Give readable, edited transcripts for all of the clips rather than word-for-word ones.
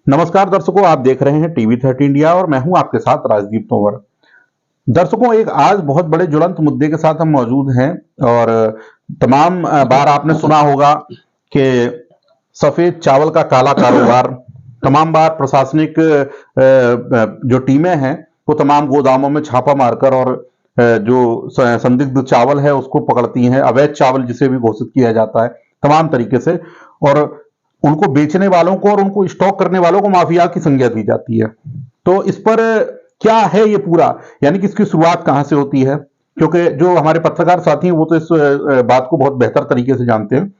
नमस्कार दर्शकों, आप देख रहे हैं टीवी 30 इंडिया और मैं हूं आपके साथ राजदीप तोमर। दर्शकों, एक आज बहुत बड़े ज्वलंत मुद्दे के साथ हम मौजूद हैं और तमाम बार आपने सुना होगा कि सफेद चावल का काला कारोबार। तमाम बार प्रशासनिक जो टीमें हैं वो तमाम गोदामों में छापा मारकर और जो संदिग्ध चावल है उसको पकड़ती हैं, अवैध चावल जिसे भी घोषित किया जाता है तमाम तरीके से, और उनको बेचने वालों को और उनको स्टॉक करने वालों को माफिया की संज्ञा दी जाती है। तो इस पर क्या है ये पूरा, यानी कि इसकी शुरुआत कहां से होती है? क्योंकि जो हमारे पत्रकार साथी हैं वो तो इस बात को बहुत बेहतर तरीके से जानते हैं,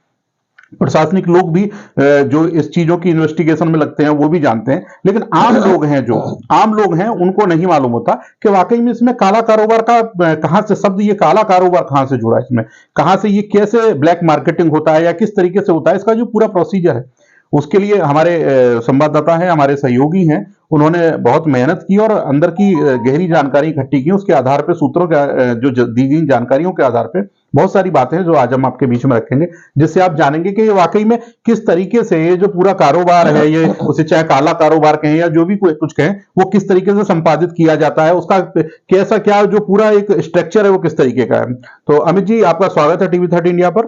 प्रशासनिक लोग भी जो इस चीजों की इन्वेस्टिगेशन में लगते हैं वो भी जानते हैं, लेकिन आम लोग हैं, जो आम लोग हैं उनको नहीं मालूम होता कि वाकई में इसमें काला कारोबार का कहां से शब्द, ये काला कारोबार कहां से जुड़ा है, इसमें कहां से, ये कैसे ब्लैक मार्केटिंग होता है या किस तरीके से होता है, इसका जो पूरा प्रोसीजर है। उसके लिए हमारे संवाददाता हैं, हमारे सहयोगी हैं, उन्होंने बहुत मेहनत की और अंदर की गहरी जानकारी इकट्ठी की। उसके आधार पर, सूत्रों के जो दी गई जानकारियों के आधार पर बहुत सारी बातें हैं जो आज हम आपके बीच में रखेंगे, जिससे आप जानेंगे कि ये वाकई में किस तरीके से ये जो पूरा कारोबार है, ये उसे चाहे काला कारोबार कहें या जो भी कुछ कहें, वो किस तरीके से संपादित किया जाता है, उसका कैसा क्या जो पूरा एक स्ट्रक्चर है वो किस तरीके का है। तो अमित जी, आपका स्वागत है टीवी 30 इंडिया पर।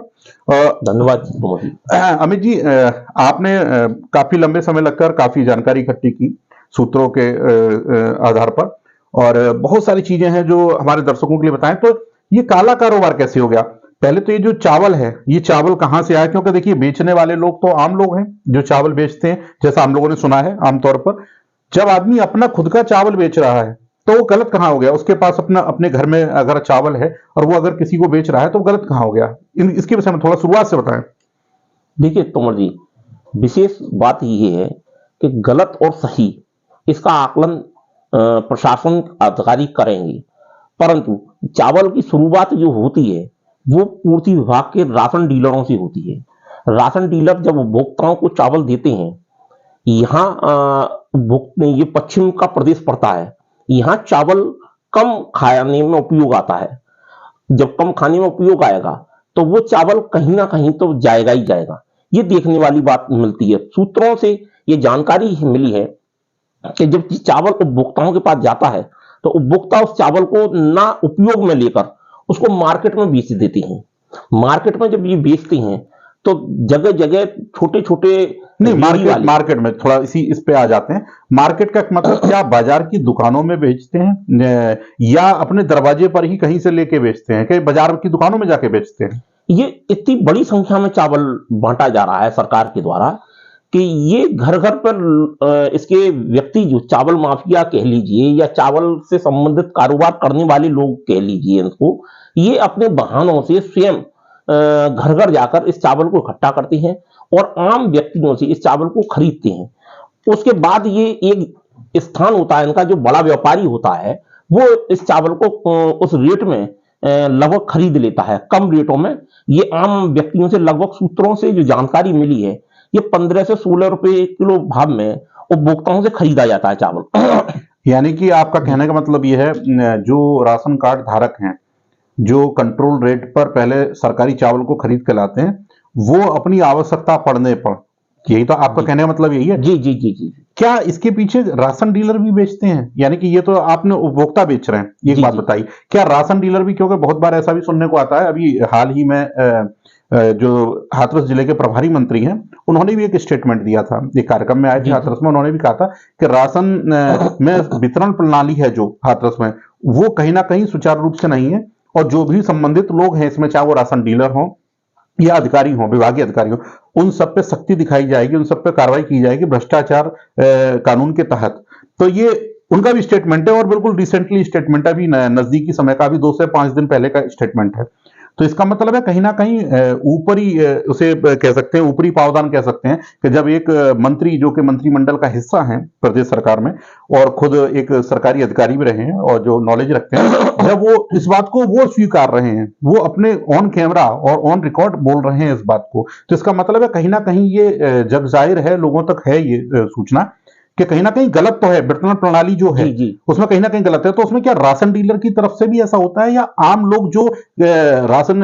धन्यवाद। अमित जी, आपने काफी लंबे समय लगकर काफी जानकारी इकट्ठी की सूत्रों के आधार पर, और बहुत सारी चीजें हैं जो हमारे दर्शकों के लिए बताएं। तो ये काला कारोबार कैसे हो गया? पहले तो ये जो चावल है, ये चावल कहां से आया? क्योंकि देखिए, बेचने वाले लोग तो आम लोग हैं जो चावल बेचते हैं, जैसा हम लोगों ने सुना है आमतौर पर। जब आदमी अपना खुद का चावल बेच रहा है तो वो गलत कहां हो गया? उसके पास अपने घर में अगर चावल है और वो अगर किसी को बेच रहा है तो गलत कहां हो गया? इसके विषय में थोड़ा शुरुआत से बताएं। देखिए तोमर जी, विशेष बात ये है कि गलत और सही इसका आकलन प्रशासन अधिकारी करेंगे, परंतु चावल की शुरुआत जो होती है वो पूर्ति विभाग के राशन डीलरों से होती है। राशन डीलर जब उपभोक्ताओं को चावल देते हैं, यहाँ ये पश्चिम का प्रदेश पड़ता है, यहाँ चावल कम खाने में उपयोग आता है। जब कम खाने में उपयोग आएगा तो वो चावल कहीं ना कहीं तो जाएगा ही जाएगा। ये देखने वाली बात मिलती है। सूत्रों से ये जानकारी मिली है कि जब चावल उपभोक्ताओं के पास जाता है तो उपभोक्ता उस चावल को ना उपयोग में लेकर उसको मार्केट में बेच देते हैं। मार्केट में जब ये बेचते हैं तो जगह जगह छोटे छोटे, नहीं, मार्केट में थोड़ा इस पे आ जाते हैं। मार्केट का मतलब क्या, बाजार की दुकानों में बेचते हैं या अपने दरवाजे पर ही कहीं से लेके बेचते हैं, कि बाजार की दुकानों में जाके बेचते हैं? ये इतनी बड़ी संख्या में चावल बांटा जा रहा है सरकार के द्वारा कि ये घर घर पर इसके व्यक्ति, जो चावल माफिया कह लीजिए या चावल से संबंधित कारोबार करने वाले लोग कह लीजिए इनको, ये अपने वाहनों से स्वयं घर घर जाकर इस चावल को इकट्ठा करते हैं और आम व्यक्तियों से इस चावल को खरीदते हैं। उसके बाद ये एक स्थान होता है इनका, जो बड़ा व्यापारी होता है, वो इस चावल को उस रेट में लगभग खरीद लेता है, कम रेटों में। ये आम व्यक्तियों से, लगभग सूत्रों से जो जानकारी मिली है, ये 15 से 16 रुपए किलो भाव में उपभोक्ताओं से खरीदा जाता है चावल। यानी कि आपका कहने का मतलब यह है, जो राशन कार्ड धारक हैं, जो कंट्रोल रेट पर पहले सरकारी चावल को खरीद के लाते हैं, वो अपनी आवश्यकता पड़ने पर, यही तो आपका कहने का मतलब यही है? जी जी जी जी। क्या इसके पीछे राशन डीलर भी बेचते हैं? यानी कि ये तो आपने उपभोक्ता बेच रहे हैं, एक बात बताइए, क्या राशन डीलर भी? क्योंकि बहुत बार ऐसा भी सुनने को आता है, अभी हाल ही में जो हाथरस जिले के प्रभारी मंत्री हैं, उन्होंने भी एक स्टेटमेंट दिया था, एक कार्यक्रम में आए थे हाथरस में, उन्होंने भी कहा था कि राशन में वितरण प्रणाली है जो हाथरस में, वो कहीं ना कहीं सुचारू रूप से नहीं है, और जो भी संबंधित लोग हैं इसमें, चाहे वो राशन डीलर हों या अधिकारी हों, विभागीय अधिकारी हों, उन सब पे सख्ती दिखाई जाएगी, उन सब पे कार्रवाई की जाएगी भ्रष्टाचार कानून के तहत। तो ये उनका भी स्टेटमेंट है, और बिल्कुल रिसेंटली स्टेटमेंट, अभी नजदीकी समय का, अभी 2 से 5 दिन पहले का स्टेटमेंट है। तो इसका मतलब है कहीं ना कहीं ऊपरी, उसे कह सकते हैं ऊपरी पावदान कह सकते हैं, कि जब एक मंत्री, जो कि मंत्रिमंडल का हिस्सा हैं प्रदेश सरकार में और खुद एक सरकारी अधिकारी भी रहे हैं और जो नॉलेज रखते हैं, जब वो इस बात को वो स्वीकार रहे हैं, वो अपने ऑन कैमरा और ऑन रिकॉर्ड बोल रहे हैं इस बात को, तो इसका मतलब है कहीं ना कहीं ये जग जाहिर है, लोगों तक है ये सूचना कि कहीं ना कहीं गलत तो है। वितरण प्रणाली जो है उसमें कहीं ना कहीं गलत है। तो उसमें क्या राशन डीलर की तरफ से भी ऐसा होता है, या आम लोग जो राशन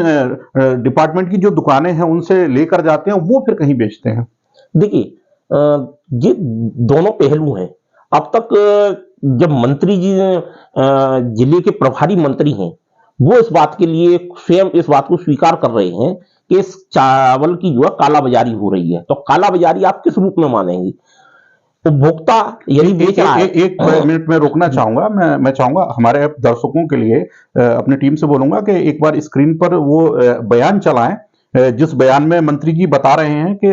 डिपार्टमेंट की जो दुकानें हैं उनसे लेकर जाते हैं वो फिर कहीं बेचते हैं? देखिए, ये दोनों पहलू हैं। अब तक जब मंत्री जी जिले के प्रभारी मंत्री हैं, वो इस बात के लिए स्वयं इस बात को स्वीकार कर रहे हैं कि इस चावल की जो है कालाबाजारी हो रही है। तो कालाबाजारी आप किस रूप में मानेंगे? उपभोक्ता यदि बेच रहा है। एक मिनट में रोकना चाहूंगा। मैं चाहूंगा हमारे दर्शकों के लिए अपनी टीम से बोलूंगा कि एक बार स्क्रीन पर वो बयान चलाएं, जिस बयान में मंत्री जी बता रहे हैं कि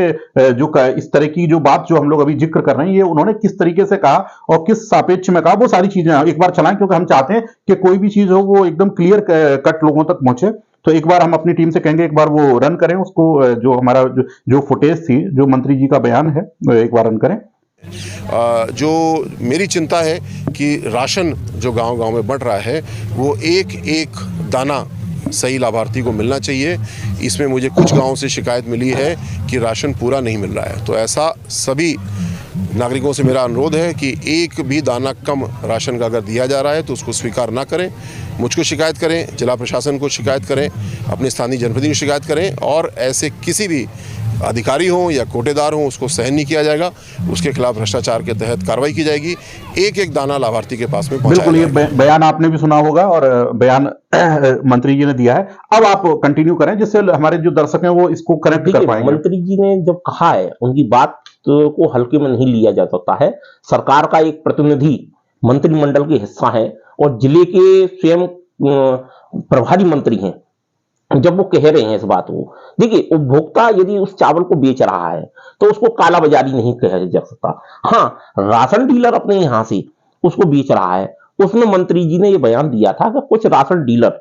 इस तरह की जो बात जो हम लोग अभी जिक्र कर रहे हैं, ये उन्होंने किस तरीके से कहा और किस सापेक्ष में कहा, वो सारी चीजें एक बार चलाएं, क्योंकि हम चाहते हैं कि कोई भी चीज हो वो एकदम क्लियर कट लोगों तक पहुंचे। तो एक बार हम अपनी टीम से कहेंगे एक बार वो रन करें उसको, जो हमारा जो फुटेज थी, जो मंत्री जी का बयान है, एक बार रन करें। जो मेरी चिंता है कि राशन जो गांव-गांव में बंट रहा है, वो एक एक दाना सही लाभार्थी को मिलना चाहिए। इसमें मुझे कुछ गांवों से शिकायत मिली है कि राशन पूरा नहीं मिल रहा है। तो ऐसा सभी नागरिकों से मेरा अनुरोध है कि एक भी दाना कम राशन का अगर दिया जा रहा है तो उसको स्वीकार ना करें। मुझको शिकायत करें, जिला प्रशासन को शिकायत करें, अपने स्थानीय जनप्रतिनिधि को शिकायत करें, और ऐसे किसी भी अधिकारी हों या कोटेदार हों उसको सहन नहीं किया जाएगा। उसके खिलाफ भ्रष्टाचार के तहत कार्रवाई की जाएगी। एक एक दाना लाभार्थी के पास में पहुंचाया बिल्कुल, ये बयान आपने भी सुना होगा और बयान मंत्री जी ने दिया है। अब आप कंटिन्यू करें जिससे हमारे जो दर्शक हैं वो इसको कनेक्ट कर पाएंगे। मंत्री जी ने जब कहा है, उनकी बात को हल्के में नहीं लिया जा सकता है। सरकार का एक प्रतिनिधि मंत्रिमंडल के हिस्सा है और जिले के स्वयं प्रभारी मंत्री हैं। जब वो कह रहे हैं इस बात को, देखिए, उपभोक्ता यदि उस चावल को बेच रहा है तो उसको कालाबाजारी नहीं कहा जा सकता। हाँ, राशन डीलर अपने यहां से उसको बेच रहा है, उसमें मंत्री जी ने ये बयान दिया था कि कुछ राशन डीलर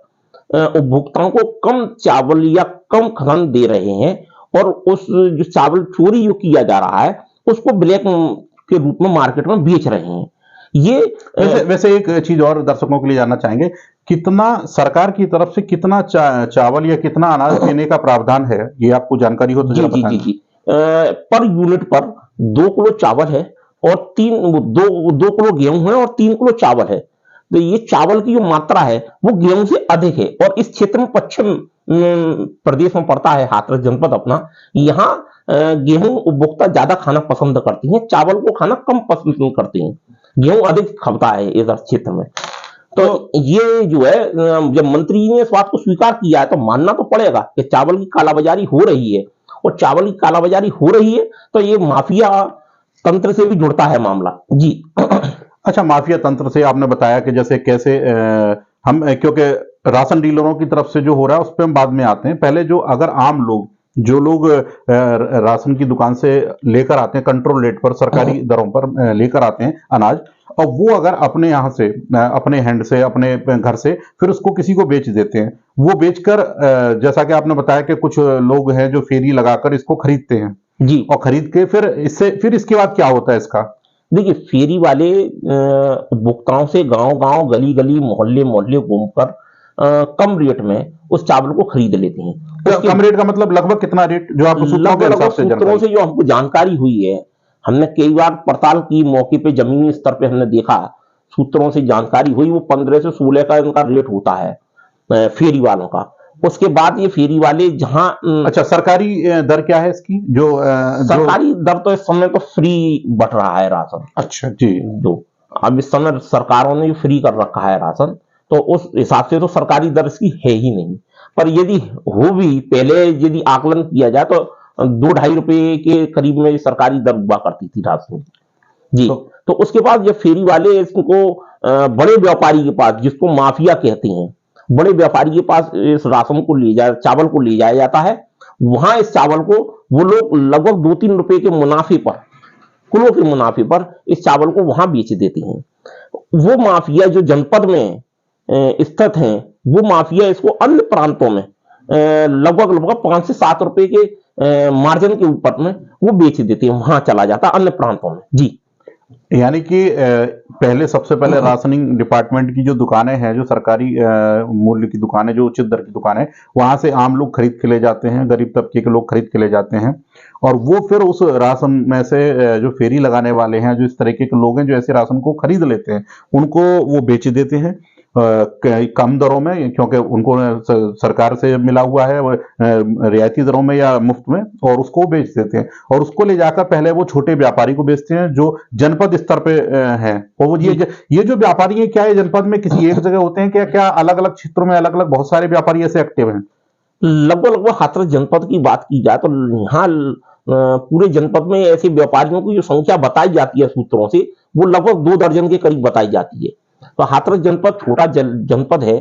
उपभोक्ताओं को कम चावल या कम खनन दे रहे हैं और उस जो चावल चोरी जो किया जा रहा है उसको ब्लैक के रूप में मार्केट में बेच रहे हैं। ये वैसे एक चीज और दर्शकों के लिए जानना चाहेंगे, कितना सरकार की तरफ से कितना चावल या कितना अनाज देने का प्रावधान है, ये आपको जानकारी हो तो जरा बताएं। जी पर यूनिट पर 2 किलो चावल है और 2 किलो गेहूं है और 3 किलो चावल है। तो ये चावल की जो मात्रा है वो गेहूं से अधिक है। और इस क्षेत्र में पश्चिम प्रदेश में पड़ता है हाथरस जनपद अपना, यहाँ गेहूं उपभोक्ता ज्यादा खाना पसंद करती हैं, चावल को खाना कम पसंद करती हैं। गेहूं अधिक खपता है इधर क्षेत्र में। तो ये जो है, जब मंत्री जी ने इस बात को स्वीकार किया है तो मानना तो पड़ेगा कि चावल की कालाबाजारी हो रही है। और चावल की कालाबाजारी हो रही है तो ये माफिया तंत्र से भी जुड़ता है मामला। जी अच्छा, माफिया तंत्र से आपने बताया कि जैसे कैसे क्योंकि राशन डीलरों की तरफ से जो हो रहा है उस पर हम बाद में आते हैं। पहले जो अगर आम लोग जो लोग राशन की दुकान से लेकर आते हैं, कंट्रोल रेट पर सरकारी दरों पर लेकर आते हैं अनाज, और वो अगर अपने यहाँ से अपने हैंड से अपने घर से फिर उसको किसी को बेच देते हैं, वो बेचकर जैसा कि आपने बताया कि कुछ लोग हैं जो फेरी लगाकर इसको खरीदते हैं जी, और खरीद के फिर इसके बाद क्या होता है इसका? देखिए, फेरी वाले उपभोक्ताओं से गांव गांव गली गली मोहल्ले मोहल्ले घूमकर कम रेट में उस चावल को खरीद लेते हैं। कम रेट का मतलब लगभग कितना रेट, जो आपको सूत्रों के हिसाब से सूत्रों से जो हमको जानकारी हुई है, हमने कई बार पड़ताल की, मौके पे जमीनी स्तर पे हमने देखा, सूत्रों से जानकारी हुई वो 15 से 16 का इनका रेट होता है फेरी वालों का। उसके बाद ये फेरी वाले जहां अच्छा, सरकारी दर क्या है इसकी? सरकारी दर तो इस समय तो फ्री बट रहा है राशन। अच्छा जी, जो अब इस समय सरकारों ने फ्री कर रखा है राशन, तो उस हिसाब से तो सरकारी दर इसकी है ही नहीं। पर यदि हो भी, पहले यदि आकलन किया जाए तो 2-2.5 रुपए के करीब में सरकारी दर हुआ करती थी राशन जी। तो उसके बाद जब फेरी वाले इसको बड़े व्यापारी के पास, जिसको माफिया कहते हैं, बड़े व्यापारी के पास इस राशन को ले जाया, चावल को ले जाया जाता है। वहां इस चावल को वो लोग लगभग 2-3 रुपए के मुनाफे पर, किलो के मुनाफे पर इस चावल को वहां बेच देती हैं। वो माफिया जो जनपद में स्थित हैं, वो माफिया इसको अन्य प्रांतों में लगभग 5 से 7 रुपए के मार्जिन के ऊपर में वो बेच देते हैं, वहां चला जाता है अन्य प्रांतों में जी। यानी कि पहले सबसे पहले राशनिंग डिपार्टमेंट की जो दुकानें हैं, जो सरकारी मूल्य की दुकानें, जो उचित दर की दुकानें, वहां से आम लोग खरीद के ले जाते हैं, गरीब तबके के लोग खरीद के ले जाते हैं, और वो फिर उस राशन में से जो फेरी लगाने वाले हैं, जो इस तरीके के लोग हैं जो ऐसे राशन को खरीद लेते हैं, उनको वो बेच देते हैं। कम दरों में, क्योंकि उनको सरकार से मिला हुआ है रियायती दरों में या मुफ्त में, और उसको बेच देते हैं और उसको ले जाकर पहले वो छोटे व्यापारी को बेचते हैं जो जनपद स्तर पे हैं। और वो ये जो व्यापारी है, क्या ये जनपद में किसी एक जगह होते हैं, क्या क्या अलग अलग क्षेत्रों में अलग अलग बहुत सारे व्यापारी ऐसे एक्टिव हैं? लगभग लगभग हाथरस जनपद की बात की जाए तो यहाँ पूरे जनपद में ऐसे व्यापारियों की जो संख्या बताई जाती है सूत्रों से, वो लगभग 2 दर्जन के करीब बताई जाती है। तो हाथरस जनपद छोटा जनपद है,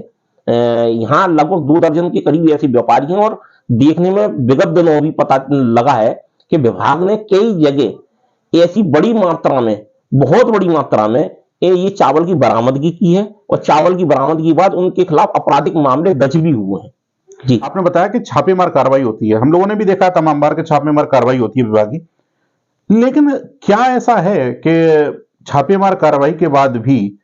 यहाँ लगभग 2 दर्जन के करीब ऐसे व्यापारी हैं। और देखने में विगत दिनों भी पता लगा है कि विभाग ने कई जगह ऐसी बड़ी मात्रा में, बहुत बड़ी मात्रा में ये चावल की बरामदगी की है, और चावल की बरामदगी के बाद उनके खिलाफ आपराधिक मामले दर्ज भी हुए हैं। जी, आपने बताया कि छापेमार कार्रवाई होती है, हम लोगों ने भी देखा तमाम बार के छापेमार कार्रवाई होती है विभाग की, लेकिन क्या ऐसा है कि छापेमार कार्रवाई के बाद भी,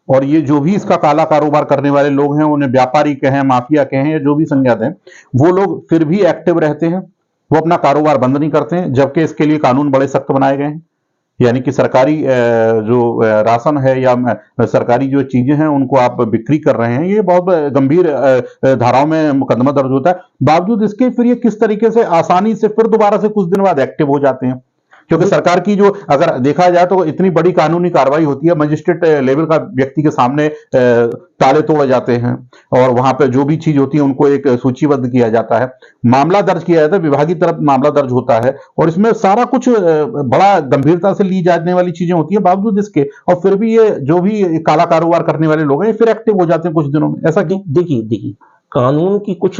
और ये जो भी इसका काला कारोबार करने वाले लोग हैं, उन्हें व्यापारी कहें, माफिया कहें, या जो भी संज्ञा दें, वो लोग फिर भी एक्टिव रहते हैं, वो अपना कारोबार बंद नहीं करते हैं, जबकि इसके लिए कानून बड़े सख्त बनाए गए हैं। यानी कि सरकारी जो राशन है या सरकारी जो चीजें हैं उनको आप बिक्री कर रहे हैं, ये बहुत गंभीर धाराओं में मुकदमा दर्ज होता है। बावजूद इसके फिर ये किस तरीके से आसानी से फिर दोबारा से कुछ दिन बाद एक्टिव हो जाते हैं, क्योंकि सरकार की जो, अगर देखा जाए तो इतनी बड़ी कानूनी कार्रवाई होती है, मजिस्ट्रेट लेवल का व्यक्ति के सामने ताले तोड़े जाते हैं, और वहां पे जो भी चीज होती है उनको एक सूचीबद्ध किया जाता है, मामला दर्ज किया जाता है, विभागीय तरफ मामला दर्ज होता है, और इसमें सारा कुछ बड़ा गंभीरता से ली जाने वाली चीजें होती है। बावजूद इसके और फिर भी ये जो भी काला कारोबार करने वाले लोग हैं फिर एक्टिव हो जाते हैं कुछ दिनों में, ऐसा क्यों? देखिए कानून की कुछ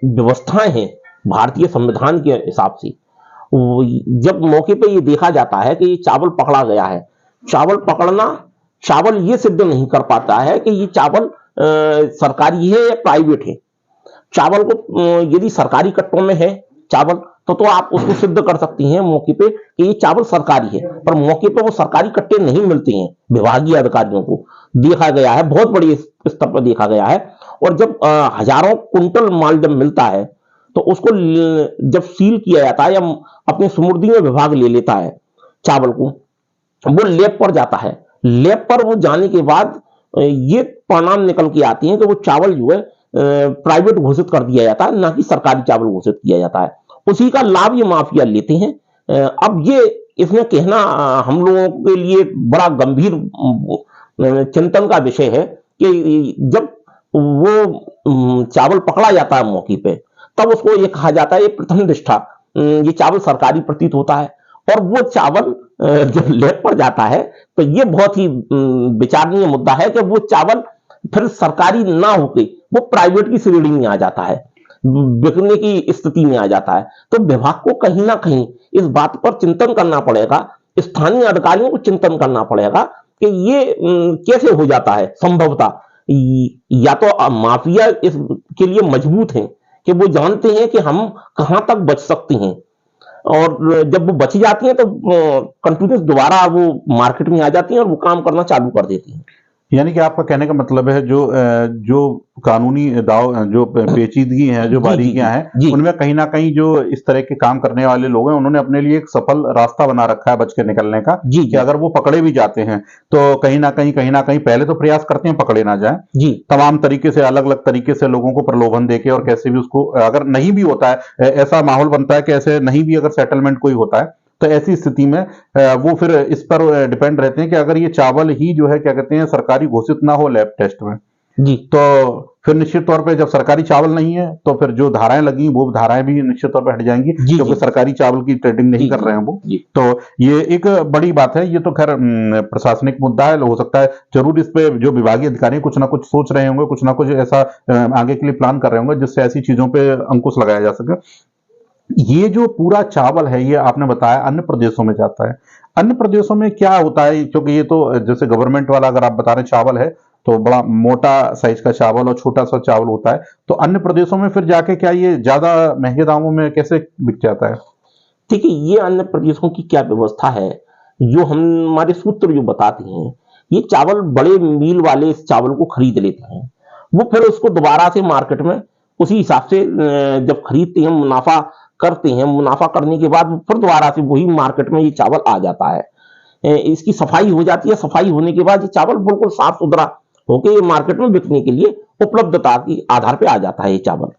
व्यवस्थाएं हैं भारतीय संविधान के हिसाब से। जब मौके पे ये देखा जाता है कि ये चावल पकड़ा गया है, चावल पकड़ना, चावल ये सिद्ध नहीं कर पाता है कि ये चावल सरकारी है या प्राइवेट है। चावल को यदि सरकारी कट्टों में है चावल, तो आप उसको सिद्ध कर सकती हैं मौके पे कि ये चावल सरकारी है, पर मौके पे वो सरकारी कट्टे नहीं मिलते हैं। विभागीय अधिकारियों को देखा गया है, बहुत बड़ी स्तर पर देखा गया है। और जब हजारों कुंटल माल जब मिलता है, तो उसको जब सील किया जाता है या अपनी सुमुर्दी में विभाग ले लेता है चावल को, वो लैब पर जाता है। लैब पर वो जाने के बाद ये परिणाम निकल के आते हैं कि वो चावल जो है प्राइवेट घोषित कर दिया जाता है, ना कि सरकारी चावल घोषित किया जाता है। उसी का लाभ ये माफिया लेते हैं। अब ये इसमें कहना हम लोगों के लिए बड़ा गंभीर चिंतन का विषय है कि जब वो चावल पकड़ा जाता है मौके पे, तब उसको ये कहा जाता है ये प्रथम दृष्टा ये चावल सरकारी प्रतीत होता है। और वो चावल जब लैब पर जाता है तो ये बहुत ही विचारणीय मुद्दा है कि वो चावल फिर सरकारी ना होके वो प्राइवेट की श्रेणी में आ जाता है, बिकने की स्थिति में आ जाता है। तो विभाग को कहीं ना कहीं इस बात पर चिंतन करना पड़ेगा, स्थानीय अधिकारियों को चिंतन करना पड़ेगा कि ये कैसे हो जाता है संभवतः। या तो माफिया इसके लिए मजबूत हैं कि वो जानते हैं कि हम कहां तक बच सकते हैं, और जब वो बच जाती हैं तो कंटिन्यूस दोबारा वो मार्केट में आ जाती हैं और वो काम करना चालू कर देती हैं। यानी कि आपका कहने का मतलब है जो कानूनी दाव, जो पेचीदगी है, जो बारीकियां हैं, उनमें कहीं ना कहीं जो इस तरह के काम करने वाले लोग हैं उन्होंने अपने लिए एक सफल रास्ता बना रखा है बच के निकलने का, कि अगर वो पकड़े भी जाते हैं तो कहीं ना कहीं पहले तो प्रयास करते हैं पकड़े ना जाए, तमाम तरीके से, अलग अलग तरीके से लोगों को प्रलोभन देके, और कैसे भी उसको, अगर नहीं भी होता है, ऐसा माहौल बनता है कि ऐसे नहीं भी अगर सेटलमेंट कोई होता है, तो ऐसी स्थिति में वो फिर इस पर डिपेंड रहते हैं कि अगर ये चावल ही जो है क्या कहते हैं सरकारी घोषित ना हो लैब टेस्ट में, तो फिर निश्चित तौर पे जब सरकारी चावल नहीं है तो फिर जो धाराएं लगी वो धाराएं भी निश्चित तौर पे हट जाएंगी, क्योंकि सरकारी चावल की ट्रेडिंग नहीं कर रहे हैं वो। तो ये एक बड़ी बात है। ये तो खैर प्रशासनिक मुद्दा है, हो सकता है जरूर इस पे जो विभागीय अधिकारी कुछ ना कुछ सोच रहे होंगे, कुछ ना कुछ ऐसा आगे के लिए प्लान कर रहे होंगे जिससे ऐसी चीजों पे अंकुश लगाया जा सके। ये जो पूरा चावल है, ये आपने बताया अन्य प्रदेशों में जाता है, अन्य प्रदेशों में क्या होता है? क्योंकि ये तो जैसे गवर्नमेंट वाला अगर आप बता रहे चावल है तो बड़ा मोटा साइज का चावल और छोटा सा चावल होता है, तो अन्य प्रदेशों में फिर जाके क्या ये ज्यादा महंगे दामों में कैसे बिक जाता है? ठीक है, ये अन्य प्रदेशों की क्या व्यवस्था है जो हमारे सूत्र जो बताते हैं, ये चावल बड़े मिल वाले इस चावल को खरीद लेते हैं, वो फिर उसको दोबारा से मार्केट में उसी हिसाब से जब खरीदते हैं, मुनाफा करते हैं, मुनाफा करने के बाद फिर दोबारा से वही मार्केट में ये चावल आ जाता है। इसकी सफाई हो जाती है, सफाई होने के बाद ये चावल बिल्कुल साफ सुथरा होके ये मार्केट में बिकने के लिए उपलब्धता की आधार पे आ जाता है ये चावल।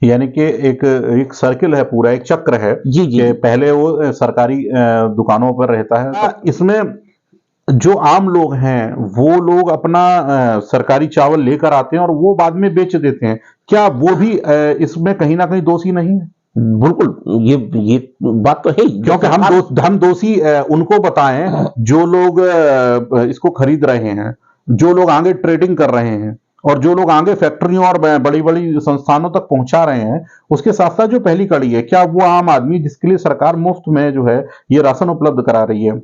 यानी कि एक एक सर्किल है, पूरा एक चक्र है जी जी कि पहले वो सरकारी दुकानों पर रहता है, तो इसमें जो आम लोग हैं वो लोग अपना सरकारी चावल लेकर आते हैं और वो बाद में बेच देते हैं। क्या वो भी इसमें कहीं ना कहीं दोषी नहीं है? बिल्कुल, ये बात तो है ही। क्योंकि हम दोषी उनको बताएं जो लोग इसको खरीद रहे हैं, जो लोग आगे ट्रेडिंग कर रहे हैं और जो लोग आगे फैक्ट्रियों और बड़ी बड़ी संस्थानों तक पहुंचा रहे हैं। उसके साथ साथ जो पहली कड़ी है, क्या वो आम आदमी जिसके लिए सरकार मुफ्त में जो है ये राशन उपलब्ध करा रही है,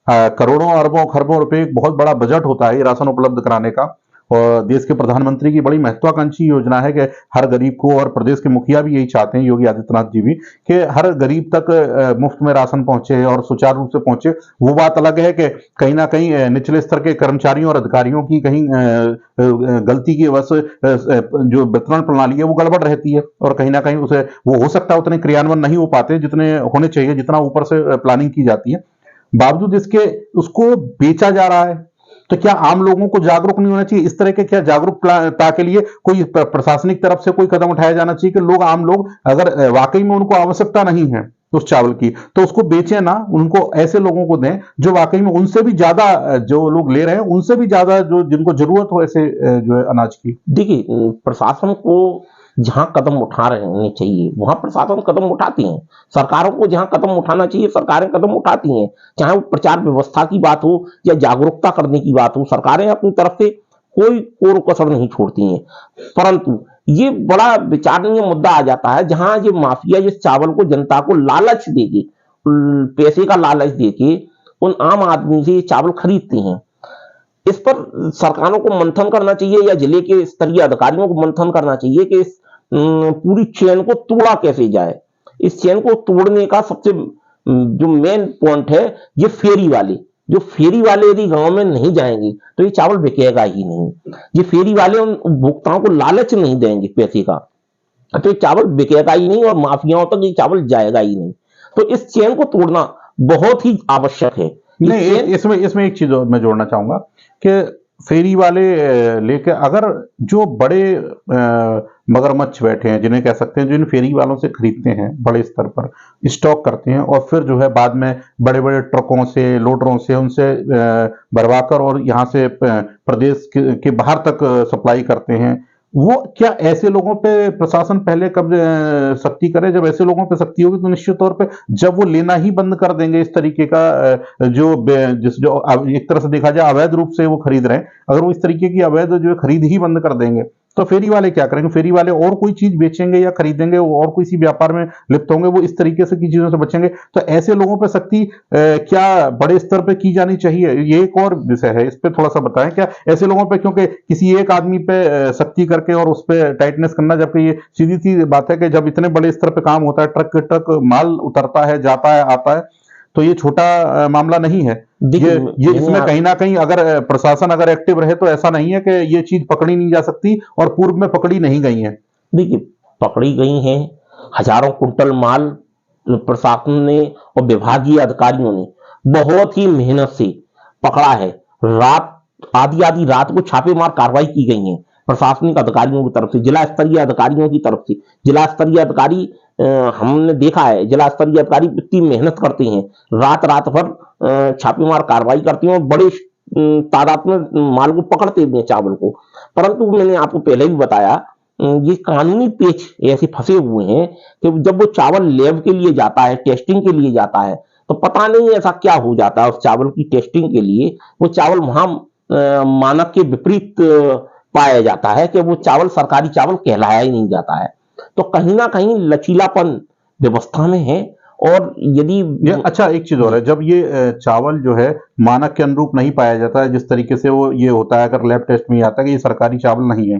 करोड़ों अरबों खरबों रुपए एक बहुत बड़ा बजट होता है ये राशन उपलब्ध कराने का, और देश के प्रधानमंत्री की बड़ी महत्वाकांक्षी योजना है कि हर गरीब को, और प्रदेश के मुखिया भी यही चाहते हैं, योगी आदित्यनाथ जी भी, कि हर गरीब तक मुफ्त में राशन पहुंचे और सुचारू रूप से पहुंचे। वो बात अलग है कि कहीं ना कहीं निचले स्तर के कर्मचारियों और अधिकारियों की कहीं गलती की वजह से जो वितरण प्रणाली है वो गड़बड़ रहती है, और कहीं ना कहीं उसे वो हो सकता है उतने क्रियान्वयन नहीं हो पाते जितने होने चाहिए, जितना ऊपर से प्लानिंग की जाती है। बावजूद इसके उसको बेचा जा रहा है। तो क्या आम लोगों को जागरूक नहीं होना चाहिए? इस तरह के क्या जागरूकता के लिए कोई प्रशासनिक तरफ से कोई कदम उठाया जाना चाहिए कि लोग, आम लोग, अगर वाकई में उनको आवश्यकता नहीं है उस चावल की, तो उसको बेचें ना, उनको ऐसे लोगों को दें जो वाकई में उनसे भी ज्यादा, जो लोग ले रहे हैं उनसे भी ज्यादा जो जिनको जरूरत हो ऐसे जो है अनाज की। देखिए, प्रशासन को जहां कदम उठा रहे चाहिए वहां प्रशासन कदम उठाती है। सरकारों को जहां कदम उठाना चाहिए सरकारें कदम उठाती हैं। चाहे वो प्रचार व्यवस्था की बात हो या जागरूकता करने की बात हो, सरकारें अपनी तरफ से कोई कोर कसर नहीं छोड़ती हैं। परंतु ये बड़ा विचारणीय मुद्दा आ जाता है जहां ये माफिया जिस चावल को जनता को लालच देके, पैसे का लालच देके उन आम आदमी से ये चावल खरीदते हैं। इस पर सरकारों को मंथन करना चाहिए या जिले के स्तरीय अधिकारियों को मंथन करना चाहिए कि इस पूरी चेन को तोड़ा कैसे जाए। इस चेन को तोड़ने का सबसे जो मेन पॉइंट है, ये फेरी वाले यदि गांव में नहीं जाएंगे तो ये चावल बिकेगा ही नहीं। ये फेरी वाले उन उपभोक्ताओं को लालच नहीं देंगे पैसे का, तो ये चावल बिकेगा ही नहीं और माफियाओं तक ये चावल जाएगा ही नहीं। तो इस चेन को तोड़ना बहुत ही आवश्यक है। नहीं, इसमें एक चीज और मैं जोड़ना चाहूंगा कि फेरी वाले लेके, अगर जो बड़े मगरमच्छ बैठे हैं, जिन्हें कह सकते हैं, जो इन फेरी वालों से खरीदते हैं, बड़े स्तर पर स्टॉक करते हैं और फिर जो है बाद में बड़े बड़े ट्रकों से, लोडरों से उनसे भरवाकर और यहाँ से प्रदेश के बाहर तक सप्लाई करते हैं, वो क्या ऐसे लोगों पे प्रशासन पहले कब सख्ती करे? जब ऐसे लोगों पे सख्ती होगी तो निश्चित तौर पे जब वो लेना ही बंद कर देंगे इस तरीके का जो एक तरह से देखा जाए अवैध रूप से वो खरीद रहे हैं, अगर वो इस तरीके की अवैध जो खरीद ही बंद कर देंगे तो फेरी वाले क्या करेंगे? फेरी वाले और कोई चीज बेचेंगे या खरीदेंगे, और कोई सी व्यापार में लिप्त होंगे, वो इस तरीके से की चीजों से बचेंगे। तो ऐसे लोगों पर सख्ती क्या बड़े स्तर पे की जानी चाहिए? ये एक और विषय है, इस पे थोड़ा सा बताएं। क्या ऐसे लोगों पे, क्योंकि किसी एक आदमी पे सख्ती करके और उस पर टाइटनेस करना, जबकि ये सीधी सी बात है कि जब इतने बड़े स्तर पे काम होता है, ट्रक के ट्रक माल उतरता है, जाता है, आता है, तो ये छोटा मामला नहीं है। ये इसमें कहीं ना कहीं अगर प्रशासन अगर एक्टिव रहे तो ऐसा नहीं है कि ये चीज पकड़ी नहीं जा सकती और पूर्व में पकड़ी नहीं गई है। देखिए, पकड़ी गई हैं हजारों कुंटल माल। प्रशासन ने और विभागीय अधिकारियों ने बहुत ही मेहनत से पकड़ा है। रात आधी रात को छापेमार कार्रवाई की गई है प्रशासनिक अधिकारियों की तरफ से, जिला स्तरीय अधिकारियों की तरफ से। जिला स्तरीय अधिकारी, हमने देखा है जिला स्तरीय अधिकारी इतनी मेहनत करते हैं, रात भर छापेमार कार्रवाई करते हैं और बड़े तादाद में माल को पकड़ते भी हैं, चावल को। परंतु मैंने आपको पहले भी बताया, ये कानूनी पेच ऐसे फंसे हुए हैं कि जब वो चावल लैब के लिए जाता है, टेस्टिंग के लिए जाता है, तो पता नहीं ऐसा क्या हो जाता है उस चावल की टेस्टिंग के लिए वो चावल वहां मानक के विपरीत पाया जाता है कि वो चावल सरकारी चावल कहलाया ही नहीं जाता है। तो कहीं ना कहीं लचीलापन व्यवस्था में है। और यदि अच्छा, एक चीज और है, जब ये चावल जो है मानक के अनुरूप नहीं पाया जाता है, जिस तरीके से वो ये होता है, अगर लैब टेस्ट में आता है कि ये सरकारी चावल नहीं है,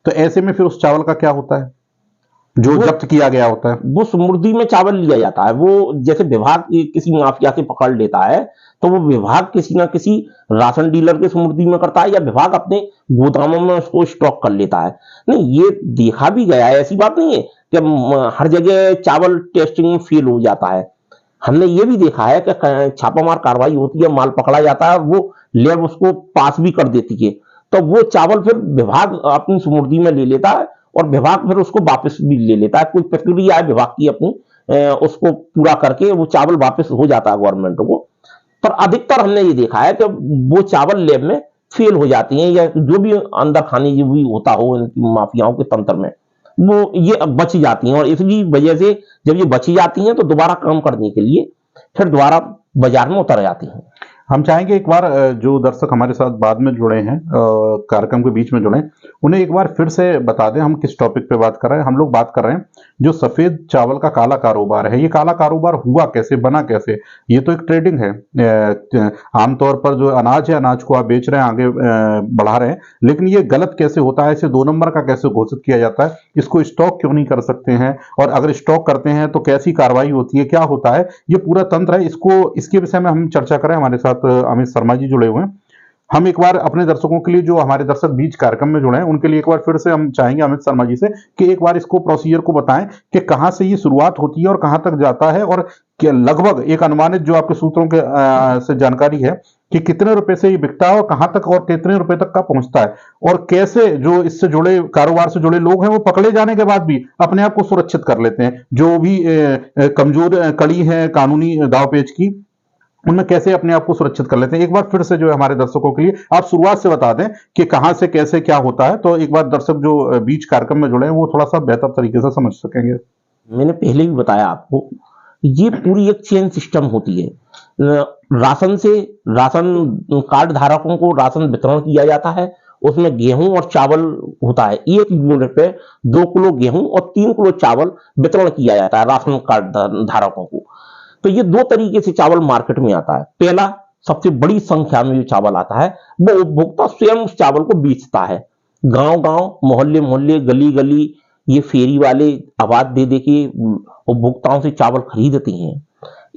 तो ऐसे में फिर उस चावल का क्या होता है जो जब्त किया गया होता है? वो समृद्धि में चावल लिया जाता है। वो जैसे विभाग किसी माफिया से पकड़ लेता है तो वो विभाग किसी ना किसी राशन डीलर के समृद्धि में करता है या विभाग अपने गोदामों में उसको स्टॉक कर लेता है। नहीं, ये देखा भी गया है, ऐसी बात नहीं है कि हर जगह चावल टेस्टिंग में फेल हो जाता है। हमने ये भी देखा है कि छापामार कार्रवाई होती है, माल पकड़ा जाता है और वो लैब उसको पास भी कर देती है। तो वो चावल फिर विभाग अपनी सुपुर्दी में ले लेता है और विभाग फिर उसको वापस भी ले लेता है। कोई प्रक्रिया है विभाग की अपनी, उसको पूरा करके वो चावल वापस हो जाता है गवर्नमेंट को। पर अधिकतर हमने ये देखा है कि वो चावल लैब में फेल हो जाती हैं, या जो भी अंदर खाने जो भी होता हो इनकी माफियाओं के तंत्र में, वो ये बच जाती हैं। और इसी वजह से जब ये बची जाती हैं तो दोबारा काम करने के लिए फिर दोबारा बाजार में उतर जाती हैं। हम चाहेंगे एक बार जो दर्शक हमारे साथ बाद में जुड़े हैं, कार्यक्रम के बीच में जुड़े, उन्हें एक बार फिर से बता दें हम किस टॉपिक पे बात कर रहे हैं। हम लोग बात कर रहे हैं जो सफेद चावल का काला कारोबार है। ये काला कारोबार हुआ कैसे, बना कैसे? ये तो एक ट्रेडिंग है। आमतौर पर जो अनाज है, अनाज को आप बेच रहे हैं, आगे बढ़ा रहे हैं, लेकिन ये गलत कैसे होता है? इसे 2 नंबर का कैसे घोषित किया जाता है? इसको स्टॉक क्यों नहीं कर सकते हैं? और अगर स्टॉक करते हैं तो कैसी कार्रवाई होती है, क्या होता है? ये पूरा तंत्र है। इसके विषय में हम चर्चा करें। हमारे साथ अमित शर्मा जी जुड़े हुए हैं। हम एक बार अपने दर्शकों के लिए, जो हमारे दर्शक बीच कार्यक्रम में जुड़े हैं, उनके लिए एक बार फिर से हम चाहेंगे अमित शर्मा जी से कि एक बार इसको प्रोसीजर को बताएं कि कहां से ये शुरुआत होती है और कहां तक जाता है, और लगभग एक अनुमानित जो आपके सूत्रों के से जानकारी है कि कितने रुपए से ये बिकता है और कहां तक और कितने रुपए तक का पहुंचता है, और कैसे जो इससे जुड़े कारोबार से जुड़े लोग हैं वो पकड़े जाने के बाद भी अपने आप को सुरक्षित कर लेते हैं। जो भी कमजोर कड़ी है कानूनी दांवपेच की, उनमें कैसे अपने आप को सुरक्षित कर लेते हैं। एक बार फिर से जो है हमारे दर्शकों के लिए आप शुरुआत से बता दें कि कहां से कैसे क्या होता है, तो एक बार दर्शक जो बीच कार्यक्रम में जुड़े हैं वो थोड़ा सा बेहतर तरीके से समझ सकेंगे। मैंने पहले भी बताया आपको, ये पूरी एक चेन सिस्टम होती है। राशन कार्ड धारकों को राशन वितरण किया जाता है, उसमें गेहूं और चावल होता है। 1 यूनिट पे 2 किलो गेहूं और 3 किलो चावल वितरण किया जाता है राशन कार्ड धारकों को। तो ये 2 तरीके से चावल मार्केट में आता है। पहला, सबसे बड़ी संख्या में जो चावल आता है वो उपभोक्ता स्वयं उस चावल को बेचता है। गांव गांव, मोहल्ले मोहल्ले, गली गली ये फेरी वाले आवाज दे दे के उपभोक्ताओं से चावल खरीदते हैं।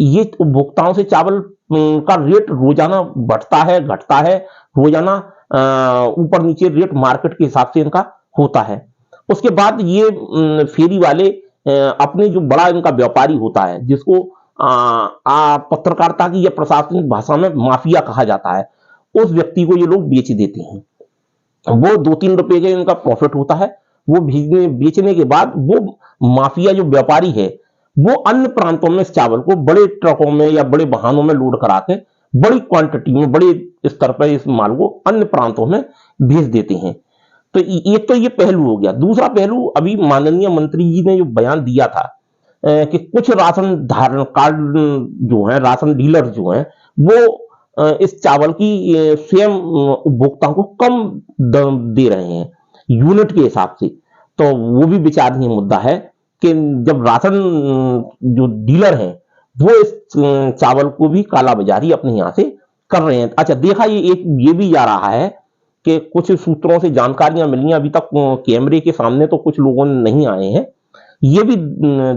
ये उपभोक्ताओं से चावल का रेट रोजाना बढ़ता है, घटता है, रोजाना ऊपर नीचे रेट मार्केट के हिसाब से इनका होता है। उसके बाद ये फेरी वाले अपने जो बड़ा इनका व्यापारी होता है, जिसको पत्रकारिता की या प्रशासनिक भाषा में माफिया कहा जाता है, उस व्यक्ति को ये लोग बेच देते हैं। वो 2-3 रुपए का इनका प्रॉफिट होता है। वो बेचने के बाद वो माफिया जो व्यापारी है वो अन्य प्रांतों में इस चावल को बड़े ट्रकों में या बड़े वाहनों में लोड करा के बड़ी क्वांटिटी में, बड़े स्तर पर इस माल को अन्य प्रांतों में भेज देते हैं। तो ये पहलू हो गया। दूसरा पहलू, अभी माननीय मंत्री जी ने जो बयान दिया था कि कुछ राशन धारण कार्ड जो है, राशन डीलर जो हैं, वो इस चावल की स्वयं उपभोक्ताओं को कम दे रहे हैं यूनिट के हिसाब से। तो वो भी विचारणीय मुद्दा है कि जब राशन जो डीलर हैं वो इस चावल को भी कालाबाजारी अपने यहाँ से कर रहे हैं। अच्छा, देखा ये भी जा रहा है कि कुछ सूत्रों से जानकारियां मिली, अभी तक कैमरे के सामने तो कुछ लोगों ने नहीं आए हैं। ये भी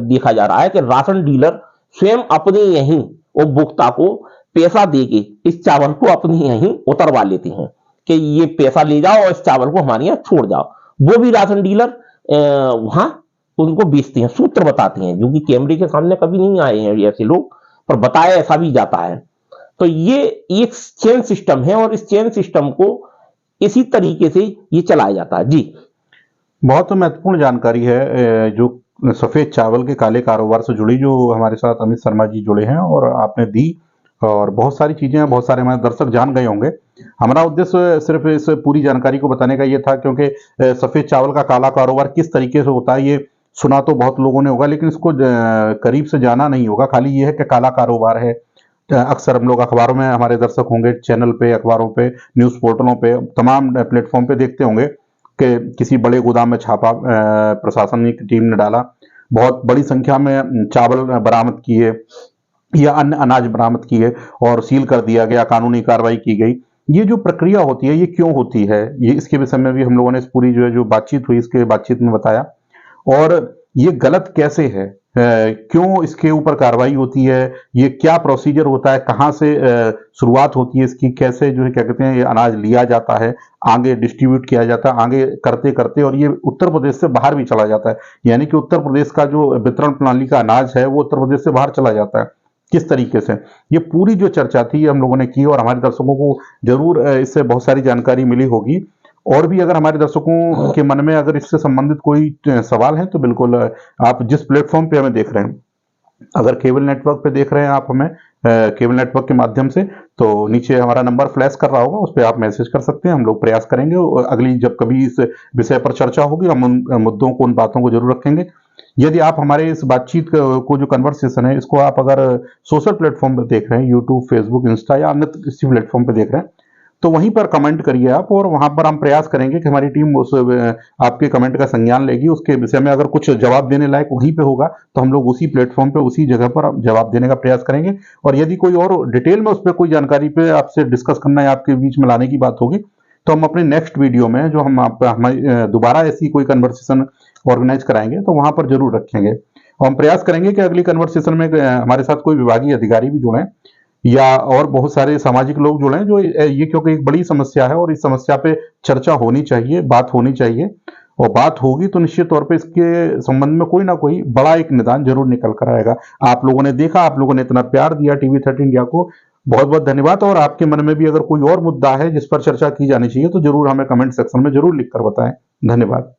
देखा जा रहा है कि राशन डीलर स्वयं अपने यहीं उपभोक्ता को पैसा देके इस चावल को अपने यहीं उतरवा लेते हैं कि ये पैसा ले जाओ और इस चावल को हमारे यहाँ छोड़ जाओ। वो भी राशन डीलर वहां उनको बेचते हैं, सूत्र बताते हैं, जो कि कैमरे के सामने कभी नहीं आए हैं ऐसे लोग, पर बताया ऐसा भी जाता है। तो ये एक चेन सिस्टम है और इस चेन सिस्टम को इसी तरीके से ये चलाया जाता है। जी, बहुत महत्वपूर्ण जानकारी है जो सफेद चावल के काले कारोबार से जुड़ी, जो हमारे साथ अमित शर्मा जी जुड़े हैं और आपने दी, और बहुत सारी चीजें हैं, बहुत सारे हमारे दर्शक जान गए होंगे। हमारा उद्देश्य सिर्फ इस पूरी जानकारी को बताने का ये था, क्योंकि सफेद चावल का काला कारोबार किस तरीके से होता है ये सुना तो बहुत लोगों ने होगा, लेकिन इसको करीब से जाना नहीं होगा। खाली ये है कि काला कारोबार है। अक्सर हम लोग अखबारों में, हमारे दर्शक होंगे चैनल पे, अखबारों पे, न्यूज पोर्टलों पे, तमाम प्लेटफॉर्म पे देखते होंगे कि किसी बड़े गोदाम में छापा प्रशासन की टीम ने डाला, बहुत बड़ी संख्या में चावल बरामद किए या अन्य अनाज बरामद किए और सील कर दिया गया, कानूनी कार्रवाई की गई। ये जो प्रक्रिया होती है ये क्यों होती है, ये इसके विषय में भी हम लोगों ने इस पूरी जो बातचीत हुई इसके बातचीत में बताया। और ये गलत कैसे है, क्यों इसके ऊपर कार्रवाई होती है, ये क्या प्रोसीजर होता है, कहाँ से शुरुआत होती है इसकी, कैसे जो है क्या कहते हैं ये अनाज लिया जाता है, आगे डिस्ट्रीब्यूट किया जाता है, आगे करते करते और ये उत्तर प्रदेश से बाहर भी चला जाता है। यानी कि उत्तर प्रदेश का जो वितरण प्रणाली का अनाज है वो उत्तर प्रदेश से बाहर चला जाता है। किस तरीके से, ये पूरी जो चर्चा थी हम लोगों ने की और हमारे दर्शकों को जरूर इससे बहुत सारी जानकारी मिली होगी। और भी अगर हमारे दर्शकों के मन में अगर इससे संबंधित कोई सवाल है तो बिल्कुल आप जिस प्लेटफॉर्म पे हमें देख रहे हैं, अगर केबल नेटवर्क पे देख रहे हैं आप हमें केबल नेटवर्क के माध्यम से, तो नीचे हमारा नंबर फ्लैश कर रहा होगा, उस पर आप मैसेज कर सकते हैं। हम लोग प्रयास करेंगे और अगली जब कभी इस विषय पर चर्चा होगी हम उन मुद्दों को, उन बातों को जरूर रखेंगे। यदि आप हमारे इस बातचीत को जो कन्वर्सेशन है इसको आप अगर सोशल प्लेटफॉर्म पर देख रहे हैं, यूट्यूब, फेसबुक, इंस्टा या अन्य किसी प्लेटफॉर्म पर देख रहे हैं, तो वहीं पर कमेंट करिए आप, और वहां पर हम प्रयास करेंगे कि हमारी टीम उस आपके कमेंट का संज्ञान लेगी। उसके विषय में अगर कुछ जवाब देने लायक वहीं पे होगा तो हम लोग उसी प्लेटफॉर्म पे, उसी जगह पर जवाब देने का प्रयास करेंगे। और यदि कोई और डिटेल में उस पर कोई जानकारी पे आपसे डिस्कस करना या आपके बीच में लाने की बात होगी तो हम अपने नेक्स्ट वीडियो में जो हम दोबारा ऐसी कोई कन्वर्सेशन ऑर्गेनाइज कराएंगे तो वहां पर जरूर रखेंगे। और हम प्रयास करेंगे कि अगली कन्वर्सेशन में हमारे साथ कोई विभागीय अधिकारी भी जुड़े या और बहुत सारे सामाजिक लोग जुड़े, जो ये क्योंकि एक बड़ी समस्या है और इस समस्या पे चर्चा होनी चाहिए, बात होनी चाहिए, और बात होगी तो निश्चित तौर पे इसके संबंध में कोई ना कोई बड़ा एक निदान जरूर निकल कर आएगा। आप लोगों ने देखा, आप लोगों ने इतना प्यार दिया TV13 इंडिया को, बहुत बहुत धन्यवाद। और आपके मन में भी अगर कोई और मुद्दा है जिस पर चर्चा की जानी चाहिए तो जरूर हमें कमेंट सेक्शन में जरूर लिख कर बताएं। धन्यवाद।